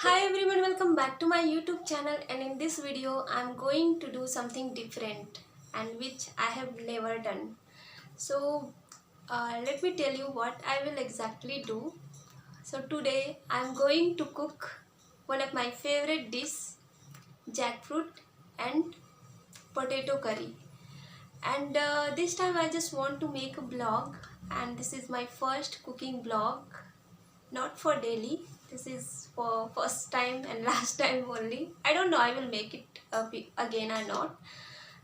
Hi everyone, welcome back to my YouTube channel, and in this video I'm going to do something different and which I have never done. So let me tell you what I will exactly do. So today I'm going to cook one of my favorite dish, jackfruit and potato curry. And this time I just want to make a vlog, and this is my first cooking vlog, not for daily. This is for first time and last time only. I don't know I will make it again or not.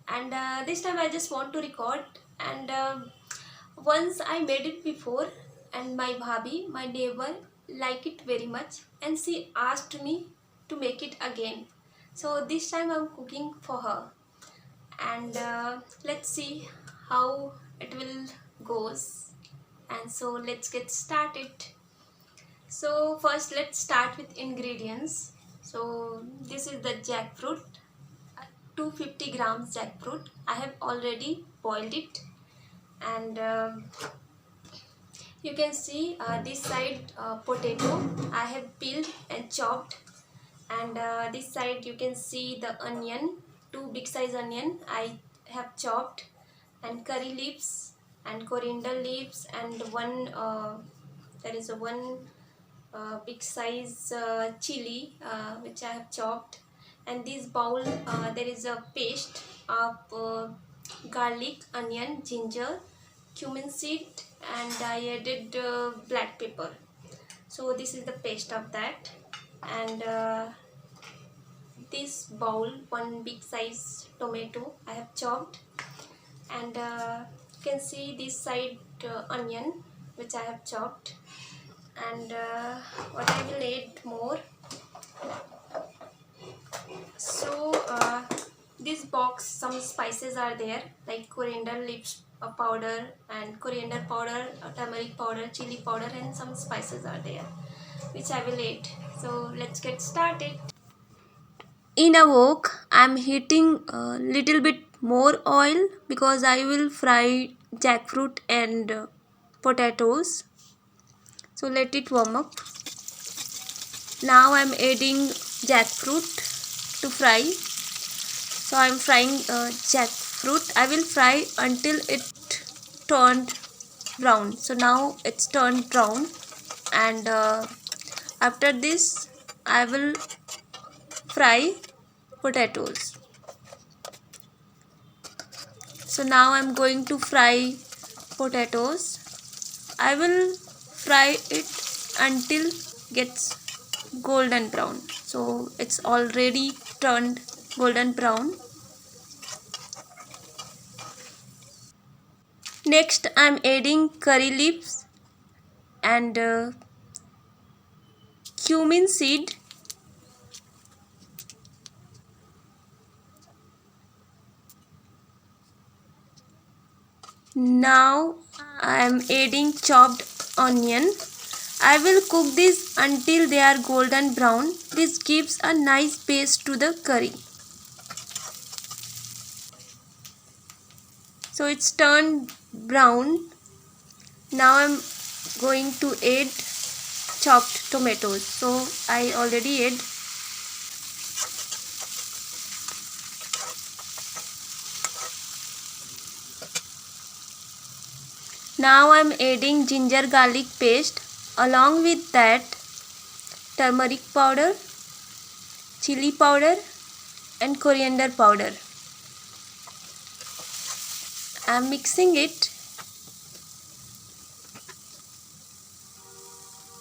And this time I just want to record. And once I made it before, and my bhabhi, my neighbor, like it very much, and she asked me to make it again. So this time I'm cooking for her, and let's see how it will goes. And so let's get started. So first let's start with ingredients. So this is the jackfruit, 250 grams jackfruit. I have already boiled it, and you can see this side potato I have peeled and chopped, and this side you can see the onion, two big size onion I have chopped, and curry leaves and coriander leaves, and one there is a one big size chili which I have chopped. And this bowl there is a paste of garlic, onion, ginger, cumin seed, and I added black pepper. So this is the paste of that. And this bowl, one big size tomato I have chopped, and you can see this side onion which I have chopped. And what I will add more. So this box, some spices are there like coriander leaves powder, and coriander powder, turmeric powder, chili powder, and some spices are there which I will add. So let's get started. In a wok, I'm heating a little bit more oil because I will fry jackfruit and potatoes. So let it warm up. Now I'm adding jackfruit to fry. So I'm frying jackfruit. I will fry until it turned brown. So now it's turned brown, and after this I will fry potatoes. So now I'm going to fry potatoes. I will fry it until gets golden brown. So it's already turned golden brown. Next I'm adding curry leaves and cumin seed. Now I am adding chopped onion. I will cook this until they are golden brown. This gives a nice base to the curry. So it's turned brown. Now I'm going to add chopped tomatoes. So I already add. Now I'm adding ginger garlic paste. Along with that, turmeric powder, chili powder, and coriander powder. I'm mixing it,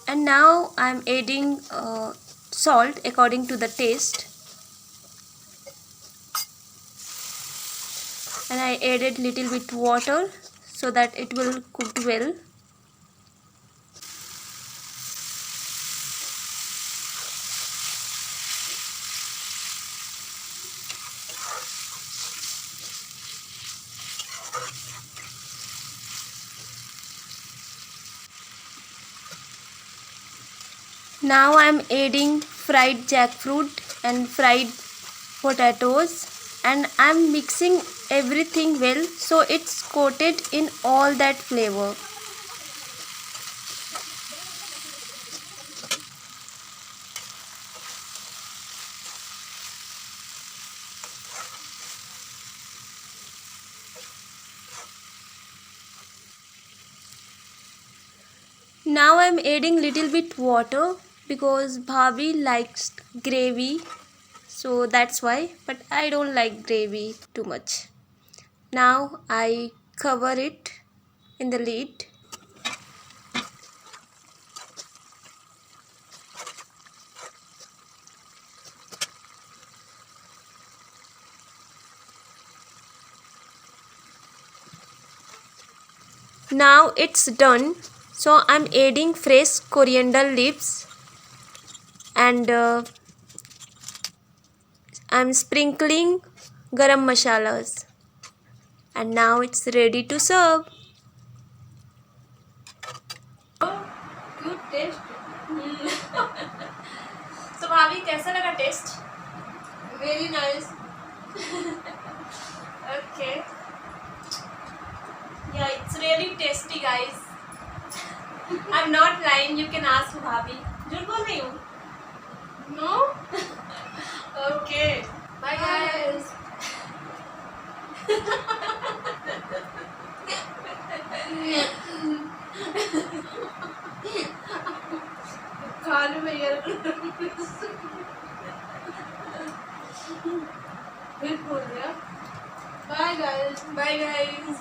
and now I'm adding salt according to the taste, and I added little bit water so that it will cook well. Now I'm adding fried jackfruit and fried potatoes, and I'm mixing everything well so it's coated in all that flavor. Now I'm adding little bit water because Bhabhi likes gravy, so that's why, but I don't like gravy too much. Now I cover it in the lid. Now it's done, so I'm adding fresh coriander leaves and I'm sprinkling garam masalas, and now it's ready to serve. Good taste. So भाभी कैसा लगा test? Very nice. Okay. Yeah, it's really tasty, guys. I'm not lying. You can ask Bhabhi. झूठ बोल रही हूँ? No. Okay. Bye, guys. खाने में यार फिर बोल रहा. Bye, guys. Bye, guys.